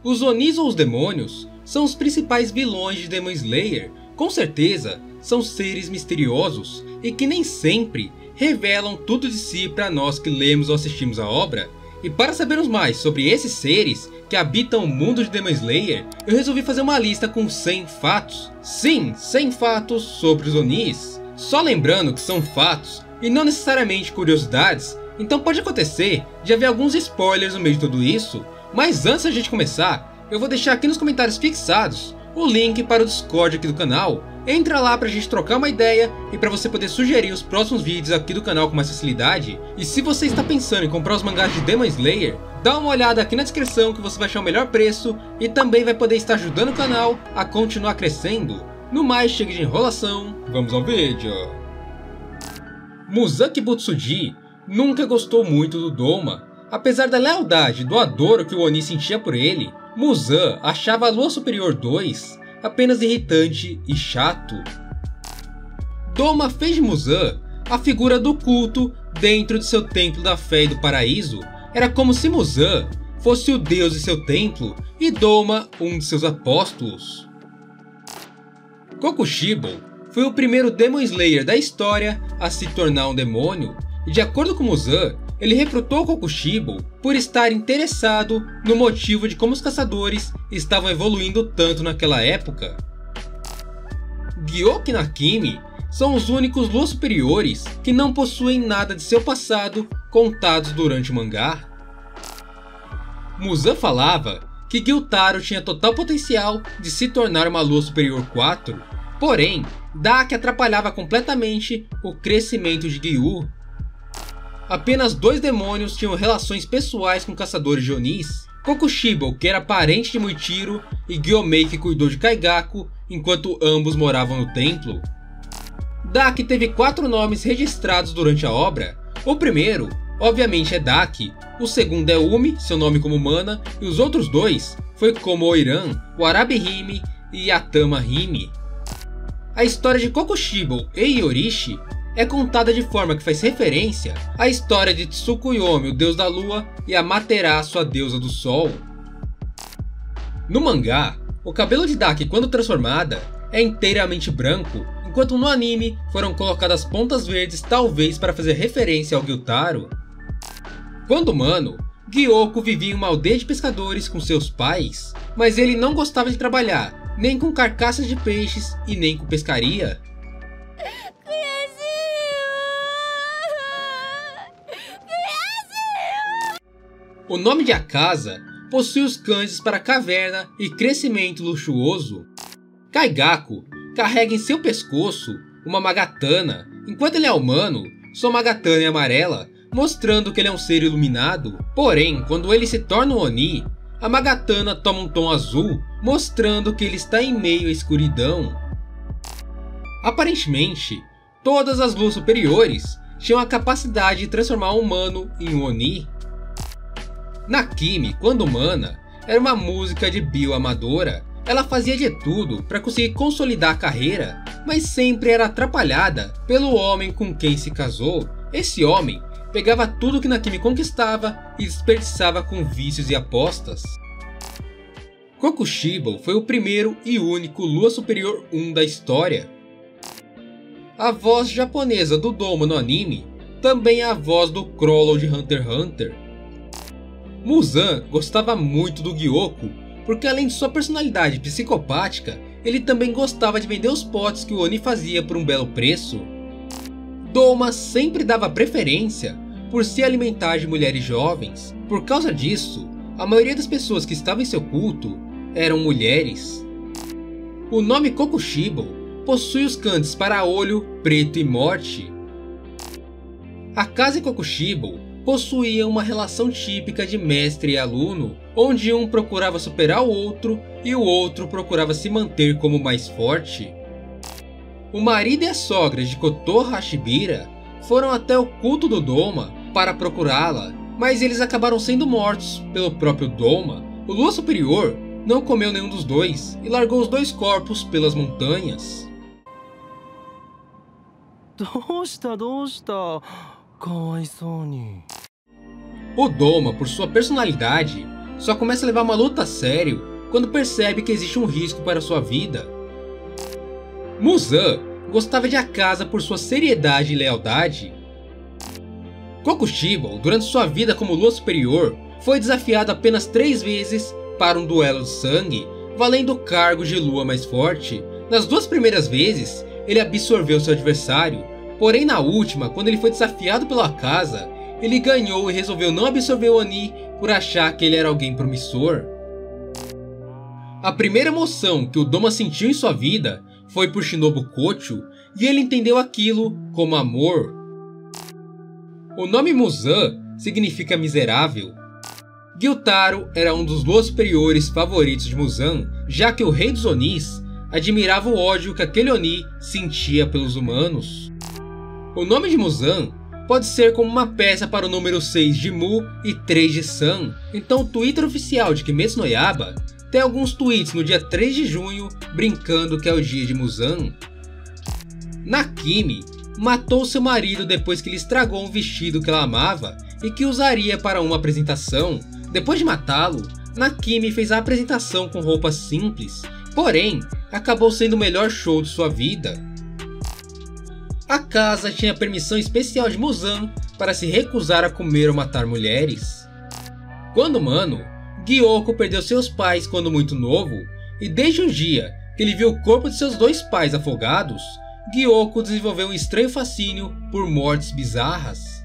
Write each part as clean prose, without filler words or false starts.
Os Onis ou os demônios são os principais vilões de Demon Slayer. Com certeza, são seres misteriosos e que nem sempre revelam tudo de si para nós que lemos ou assistimos a obra. E para sabermos mais sobre esses seres que habitam o mundo de Demon Slayer, eu resolvi fazer uma lista com 100 fatos. Sim, 100 fatos sobre os Onis. Só lembrando que são fatos e não necessariamente curiosidades, então pode acontecer de haver alguns spoilers no meio de tudo isso. Mas antes da gente começar, eu vou deixar aqui nos comentários fixados o link para o Discord aqui do canal. Entra lá pra gente trocar uma ideia e pra você poder sugerir os próximos vídeos aqui do canal com mais facilidade. E se você está pensando em comprar os mangás de Demon Slayer, dá uma olhada aqui na descrição que você vai achar o melhor preço e também vai poder estar ajudando o canal a continuar crescendo. No mais, chega de enrolação, vamos ao vídeo. Muzaki Butsuji nunca gostou muito do Doma. Apesar da lealdade e do adoro que o Oni sentia por ele, Muzan achava a Lua Superior 2 apenas irritante e chato. Doma fez de Muzan a figura do culto dentro de seu templo da fé e do paraíso. Era como se Muzan fosse o deus de seu templo e Doma um de seus apóstolos. Kokushibo foi o primeiro Demon Slayer da história a se tornar um demônio, e de acordo com Muzan, ele recrutou Kokushibo por estar interessado no motivo de como os caçadores estavam evoluindo tanto naquela época. Gyoki e Nakimi são os únicos Luas Superiores que não possuem nada de seu passado contados durante o mangá. Muzan falava que Gyutaro tinha total potencial de se tornar uma Lua Superior 4, porém, Daki atrapalhava completamente o crescimento de Gyu. Apenas 2 demônios tinham relações pessoais com caçadores de Onis: Kokushibo, que era parente de Muichiro, e Gyomei, que cuidou de Kaigaku enquanto ambos moravam no templo. Daki teve 4 nomes registrados durante a obra. O primeiro, obviamente, é Daki, o segundo é Umi, seu nome como Mana, e os outros 2 foi como Oiran, o Arabi-hime e Yatama-hime. A história de Kokushibo e Yorishi é contada de forma que faz referência à história de Tsukuyomi, o deus da lua, e Amaterasu, a deusa do sol. No mangá, o cabelo de Daki quando transformada é inteiramente branco, enquanto no anime foram colocadas pontas verdes, talvez para fazer referência ao Gyutaro. Quando humano, Gyoko vivia em uma aldeia de pescadores com seus pais, mas ele não gostava de trabalhar, nem com carcaças de peixes e nem com pescaria. O nome de Akaza possui os kanjis para caverna e crescimento luxuoso. Kaigaku carrega em seu pescoço uma magatana, enquanto ele é humano, sua magatana é amarela, mostrando que ele é um ser iluminado. Porém, quando ele se torna um Oni, a magatana toma um tom azul, mostrando que ele está em meio à escuridão. Aparentemente, todas as luas superiores tinham a capacidade de transformar um humano em um Oni. Nakimi, quando humana, era uma música de bioamadora. Ela fazia de tudo para conseguir consolidar a carreira, mas sempre era atrapalhada pelo homem com quem se casou. Esse homem pegava tudo que Nakimi conquistava e desperdiçava com vícios e apostas. Kokushibo foi o primeiro e único Lua Superior 1 da história. A voz japonesa do Doma no anime também é a voz do Chrollo de Hunter x Hunter. Muzan gostava muito do Gyoko, porque além de sua personalidade psicopática, ele também gostava de vender os potes que o Oni fazia por um belo preço. Doma sempre dava preferência por se alimentar de mulheres jovens. Por causa disso, a maioria das pessoas que estavam em seu culto eram mulheres. O nome Kokushibo possui os kanjis para olho, preto e morte. Akaza e Kokushibo possuíam uma relação típica de mestre e aluno, onde um procurava superar o outro e o outro procurava se manter como mais forte. O marido e a sogra de Koto Hashibira foram até o culto do Doma para procurá-la, mas eles acabaram sendo mortos pelo próprio Doma. O Lua Superior não comeu nenhum dos dois e largou os 2 corpos pelas montanhas. O Doma, por sua personalidade, só começa a levar uma luta a sério quando percebe que existe um risco para sua vida. Muzan gostava de Akaza por sua seriedade e lealdade. Kokushibo, durante sua vida como Lua Superior, foi desafiado apenas 3 vezes para um duelo de sangue, valendo o cargo de Lua mais forte. Nas 2 primeiras vezes, ele absorveu seu adversário, porém na última, quando ele foi desafiado pelo Akaza, ele ganhou e resolveu não absorver o Oni por achar que ele era alguém promissor. A primeira emoção que o Doma sentiu em sua vida foi por Shinobu Kocho, e ele entendeu aquilo como amor. O nome Muzan significa miserável. Gyutaro era um dos Lua Superiores favoritos de Muzan, já que o rei dos Onis admirava o ódio que aquele Oni sentia pelos humanos. O nome de Muzan pode ser como uma peça para o número 6 de Mu e 3 de San, então o Twitter oficial de Kimetsu no Yaiba tem alguns tweets no dia 3 de junho brincando que é o dia de Muzan. Nakimi matou seu marido depois que ele estragou um vestido que ela amava e que usaria para uma apresentação. Depois de matá-lo, Nakimi fez a apresentação com roupas simples, porém acabou sendo o melhor show de sua vida. Akaza tinha permissão especial de Muzan para se recusar a comer ou matar mulheres. Quando humano, Gyoko perdeu seus pais quando muito novo, e desde o dia que ele viu o corpo de seus 2 pais afogados, Gyoko desenvolveu um estranho fascínio por mortes bizarras.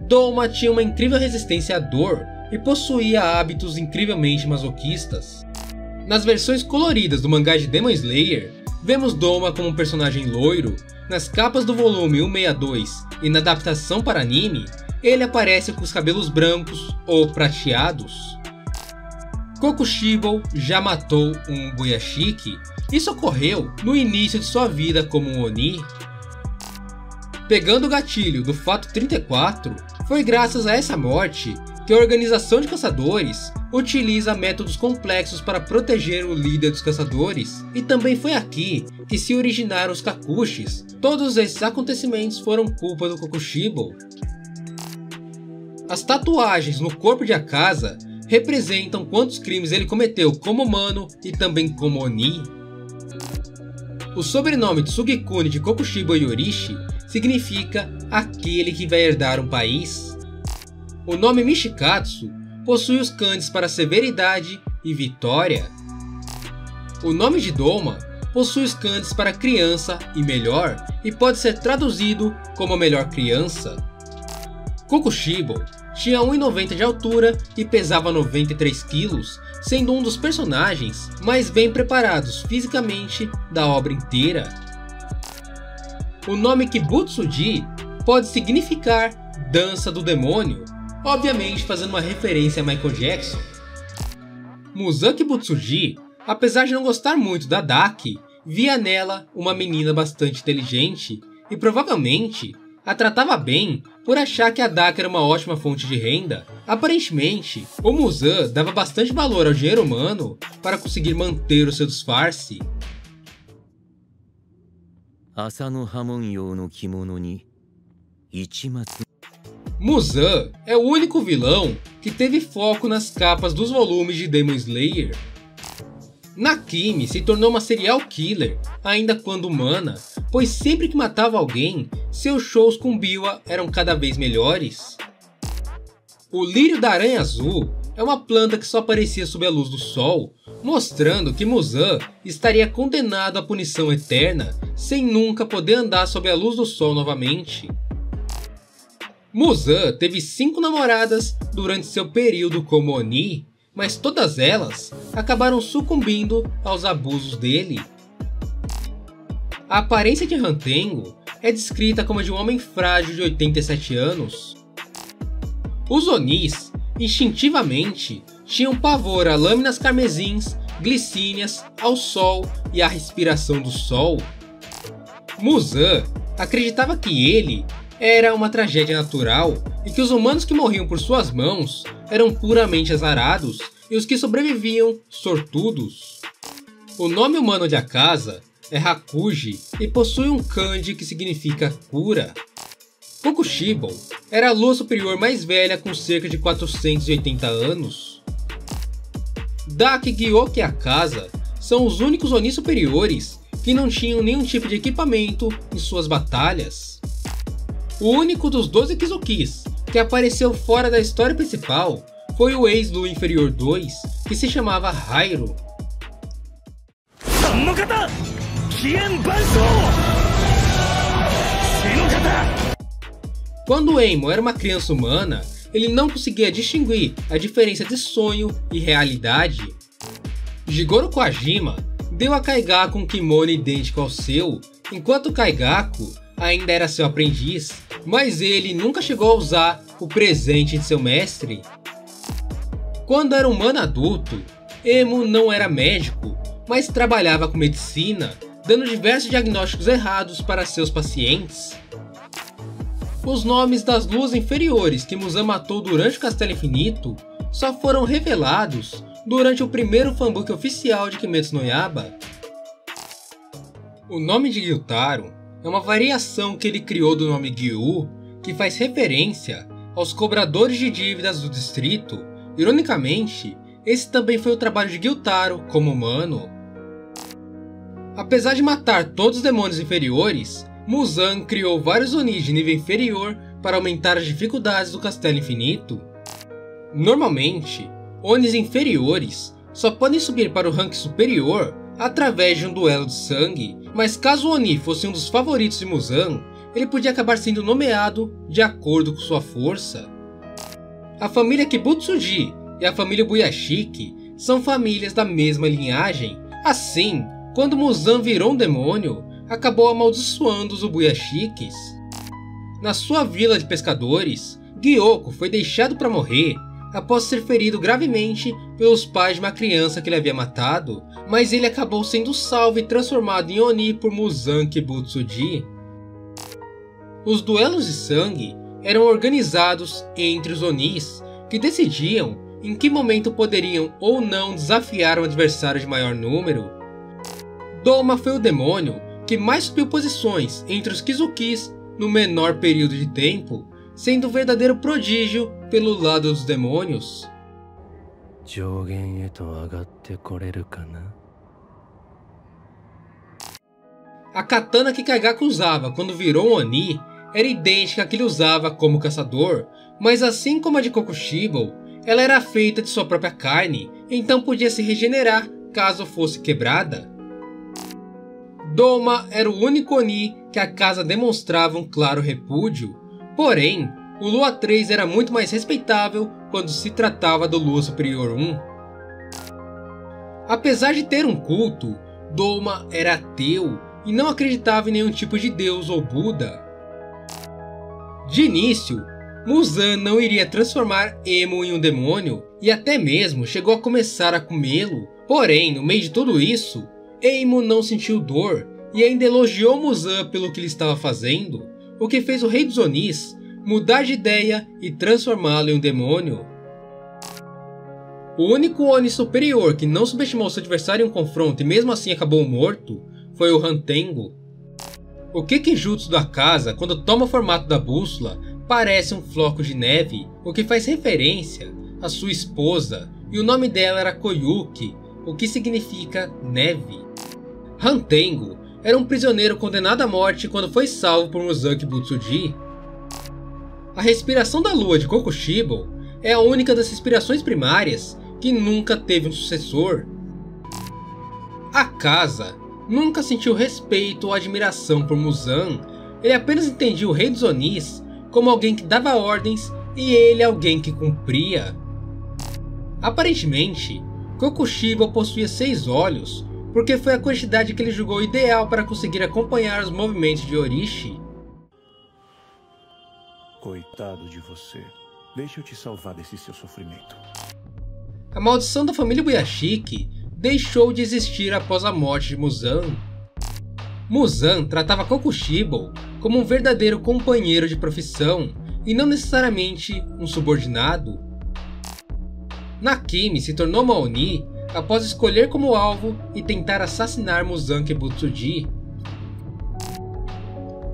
Doma tinha uma incrível resistência à dor e possuía hábitos incrivelmente masoquistas. Nas versões coloridas do mangá de Demon Slayer, vemos Doma como um personagem loiro. Nas capas do volume 162 e na adaptação para anime, ele aparece com os cabelos brancos ou prateados. Kokushibo já matou um Boyashiki. Isso ocorreu no início de sua vida como um Oni. Pegando o gatilho do fato 34, foi graças a essa morte que a organização de caçadores utiliza métodos complexos para proteger o líder dos caçadores, e também foi aqui que se originaram os Kakushis. Todos esses acontecimentos foram culpa do Kokushibo. As tatuagens no corpo de Akaza representam quantos crimes ele cometeu como humano e também como Oni. O sobrenome Tsugikuni de Kokushibo Yorishi significa aquele que vai herdar um país. O nome Mishikatsu possui os kanjis para severidade e vitória. O nome de Doma possui os kanjis para criança e melhor, e pode ser traduzido como a melhor criança. Kokushibo tinha 1,90 de altura e pesava 93 kg, sendo um dos personagens mais bem preparados fisicamente da obra inteira. O nome Kibutsuji pode significar dança do demônio, obviamente fazendo uma referência a Michael Jackson. Muzan Kibutsuji, apesar de não gostar muito da Daki, via nela uma menina bastante inteligente e provavelmente a tratava bem por achar que a Daki era uma ótima fonte de renda. Aparentemente, o Muzan dava bastante valor ao dinheiro humano para conseguir manter o seu disfarce. Muzan é o único vilão que teve foco nas capas dos volumes de Demon Slayer. Nakimi se tornou uma serial killer ainda quando humana, pois sempre que matava alguém, seus shows com Biwa eram cada vez melhores. O lírio da aranha azul é uma planta que só aparecia sob a luz do sol, mostrando que Muzan estaria condenado à punição eterna, sem nunca poder andar sob a luz do sol novamente. Muzan teve 5 namoradas durante seu período como Oni, mas todas elas acabaram sucumbindo aos abusos dele. A aparência de Hantengo é descrita como a de um homem frágil de 87 anos. Os Onis, instintivamente, tinham pavor a lâminas carmesins, glicínias, ao sol e à respiração do sol. Muzan acreditava que ele era uma tragédia natural e que os humanos que morriam por suas mãos eram puramente azarados e os que sobreviviam, sortudos. O nome humano de Akaza é Hakuji e possui um kanji que significa cura. Kokushibo era a lua superior mais velha com cerca de 480 anos. Daki, Gyoki e Akaza são os únicos Oni superiores que não tinham nenhum tipo de equipamento em suas batalhas. O único dos 12 Kizukis que apareceu fora da história principal foi o ex-Lua Inferior 2, que se chamava Hairu. Quando Eimon era uma criança humana, ele não conseguia distinguir a diferença de sonho e realidade. Jigoro Kojima deu a Kaigaku um kimono idêntico ao seu, enquanto Kaigaku ainda era seu aprendiz, mas ele nunca chegou a usar o presente de seu mestre. Quando era humano adulto, Emo não era médico, mas trabalhava com medicina, dando diversos diagnósticos errados para seus pacientes. Os nomes das luas inferiores que Muzan matou durante o Castelo Infinito só foram revelados durante o primeiro fanbook oficial de Kimetsu no Yaiba. O nome de Gyutaro é uma variação que ele criou do nome Gyu, que faz referência aos cobradores de dívidas do distrito. Ironicamente, esse também foi o trabalho de Gyutaro como humano. Apesar de matar todos os demônios inferiores, Muzan criou vários Onis de nível inferior para aumentar as dificuldades do Castelo Infinito. Normalmente, Onis inferiores só podem subir para o rank superior através de um duelo de sangue, mas caso o Oni fosse um dos favoritos de Muzan, ele podia acabar sendo nomeado de acordo com sua força. A família Kibutsuji e a família Buyashiki são famílias da mesma linhagem. Assim, quando Muzan virou um demônio, acabou amaldiçoando os Ubuyashikis. Na sua vila de pescadores, Gyoko foi deixado para morrer após ser ferido gravemente pelos pais de uma criança que ele havia matado, mas ele acabou sendo salvo e transformado em Oni por Muzan Kibutsuji. Os duelos de sangue eram organizados entre os Onis, que decidiam em que momento poderiam ou não desafiar um adversário de maior número. Doma foi o demônio que mais subiu posições entre os Kizukis no menor período de tempo, sendo um verdadeiro prodígio pelo lado dos demônios. A katana que Kaigaku usava quando virou um Oni era idêntica à que ele usava como caçador, mas assim como a de Kokushibo, ela era feita de sua própria carne, então podia se regenerar caso fosse quebrada. Doma era o único Oni que a casa demonstrava um claro repúdio, porém, o Lua 3 era muito mais respeitável quando se tratava do Lua Superior 1. Apesar de ter um culto, Doma era ateu e não acreditava em nenhum tipo de Deus ou Buda. De início, Muzan não iria transformar Emo em um demônio e até mesmo chegou a começar a comê-lo, porém, no meio de tudo isso, Emo não sentiu dor e ainda elogiou Muzan pelo que ele estava fazendo, o que fez o Rei dos Onis mudar de ideia e transformá-lo em um demônio. O único Oni superior que não subestimou seu adversário em um confronto e mesmo assim acabou morto foi o Hantengo. O Kekijutsu da casa, quando toma o formato da bússola, parece um floco de neve, o que faz referência à sua esposa, e o nome dela era Koyuki, o que significa neve. Hantengo era um prisioneiro condenado à morte quando foi salvo por Muzan Kibutsuji. A respiração da lua de Kokushibo é a única das respirações primárias que nunca teve um sucessor. A casa nunca sentiu respeito ou admiração por Muzan, ele apenas entendia o Rei dos Onis como alguém que dava ordens e ele alguém que cumpria. Aparentemente, Kokushibo possuía 6 olhos, porque foi a quantidade que ele julgou ideal para conseguir acompanhar os movimentos de Orishi. Coitado de você. Deixa eu te salvar desse seu sofrimento. A maldição da família Buyashiki deixou de existir após a morte de Muzan. Muzan tratava Kokushibo como um verdadeiro companheiro de profissão e não necessariamente um subordinado. Nakimi se tornou uma Oni após escolher como alvo e tentar assassinar Muzan Kibutsuji.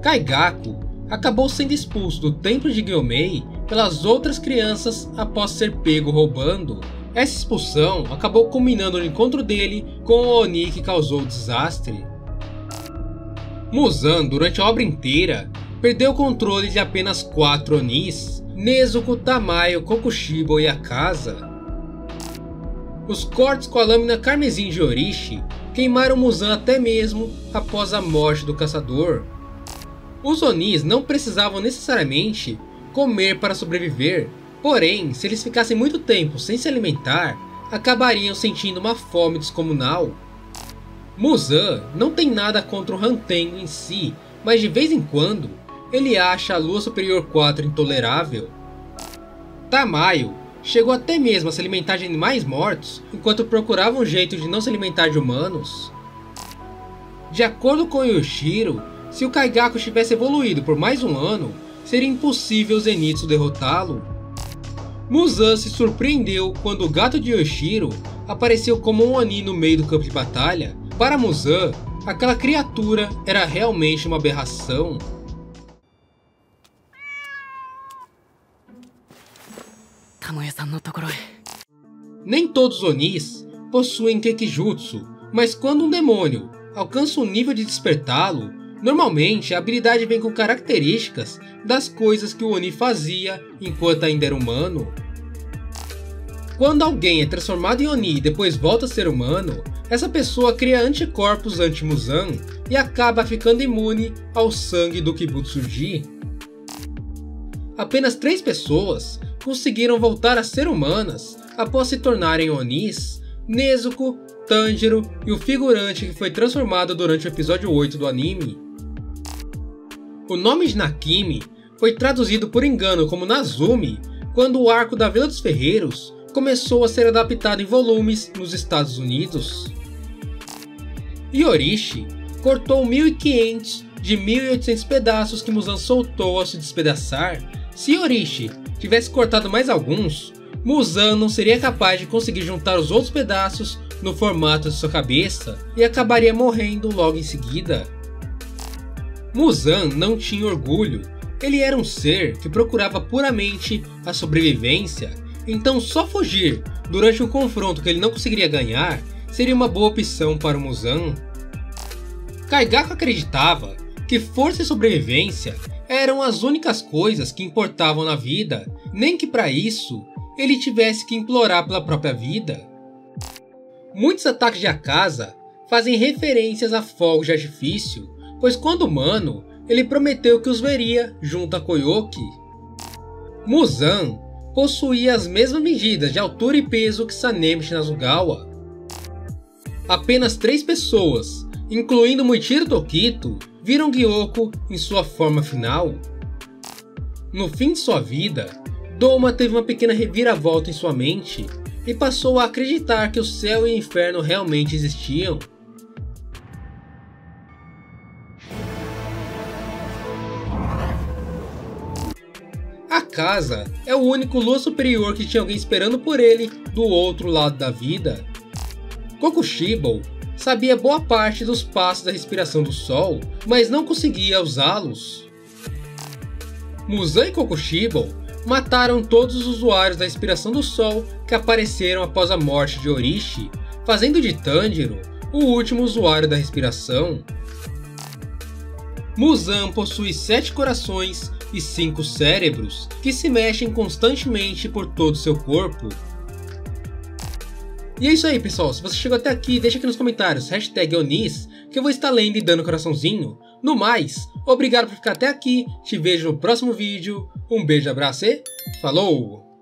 Kaigaku acabou sendo expulso do templo de Gyomei pelas outras crianças após ser pego roubando. Essa expulsão acabou culminando no encontro dele com o Oni que causou o desastre. Muzan, durante a obra inteira, perdeu o controle de apenas 4 Onis: Nezuko, Tamayo, Kokushibo e Akaza. Os cortes com a lâmina carmesim de Orishi queimaram Muzan até mesmo após a morte do caçador. Os Onis não precisavam necessariamente comer para sobreviver, porém, se eles ficassem muito tempo sem se alimentar, acabariam sentindo uma fome descomunal. Muzan não tem nada contra o Hantengo em si, mas de vez em quando, ele acha a Lua Superior 4 intolerável. Tamayo chegou até mesmo a se alimentar de animais mortos, enquanto procurava um jeito de não se alimentar de humanos. De acordo com Yoshiro, se o Kaigaku tivesse evoluído por mais um ano, seria impossível Zenitsu derrotá-lo. Muzan se surpreendeu quando o gato de Yoshiro apareceu como um Oni no meio do campo de batalha. Para Muzan, aquela criatura era realmente uma aberração. Nem todos os Onis possuem Kekijutsu, mas quando um demônio alcança o nível de despertá-lo, normalmente a habilidade vem com características das coisas que o Oni fazia enquanto ainda era humano. Quando alguém é transformado em Oni e depois volta a ser humano, essa pessoa cria anticorpos anti-Muzan e acaba ficando imune ao sangue do Kibutsuji. Apenas 3 pessoas conseguiram voltar a ser humanas após se tornarem Onis: Nezuko, Tanjiro e o figurante que foi transformado durante o episódio 8 do anime. O nome de Nakimi foi traduzido por engano como Nazumi quando o arco da Vila dos Ferreiros começou a ser adaptado em volumes nos Estados Unidos. Yorishi cortou 1.500 de 1.800 pedaços que Muzan soltou ao se despedaçar. Se Yorishi tivesse cortado mais alguns, Muzan não seria capaz de conseguir juntar os outros pedaços no formato de sua cabeça e acabaria morrendo logo em seguida. Muzan não tinha orgulho, ele era um ser que procurava puramente a sobrevivência, então só fugir durante um confronto que ele não conseguiria ganhar seria uma boa opção para o Muzan. Kaigaku acreditava que força e sobrevivência eram as únicas coisas que importavam na vida, nem que para isso ele tivesse que implorar pela própria vida. Muitos ataques de Akaza fazem referências a fogos de artifício, pois quando humano, ele prometeu que os veria junto a Koyoki. Muzan possuía as mesmas medidas de altura e peso que Sanemeshi Nazugawa. Apenas 3 pessoas, incluindo Muichiro Tokito, viram Gyoko em sua forma final. No fim de sua vida, Doma teve uma pequena reviravolta em sua mente e passou a acreditar que o céu e o inferno realmente existiam. Akaza é o único Lua Superior que tinha alguém esperando por ele do outro lado da vida. Kokushibo sabia boa parte dos passos da respiração do sol, mas não conseguia usá-los. Muzan e Kokushibo mataram todos os usuários da respiração do sol que apareceram após a morte de Orishi, fazendo de Tanjiro o último usuário da respiração. Muzan possui 7 corações e 5 cérebros que se mexem constantemente por todo o seu corpo. E é isso aí, pessoal. Se você chegou até aqui, deixa aqui nos comentários #Onis, que eu vou estar lendo e dando coraçãozinho. No mais, obrigado por ficar até aqui, te vejo no próximo vídeo, um beijo, abraço e falou!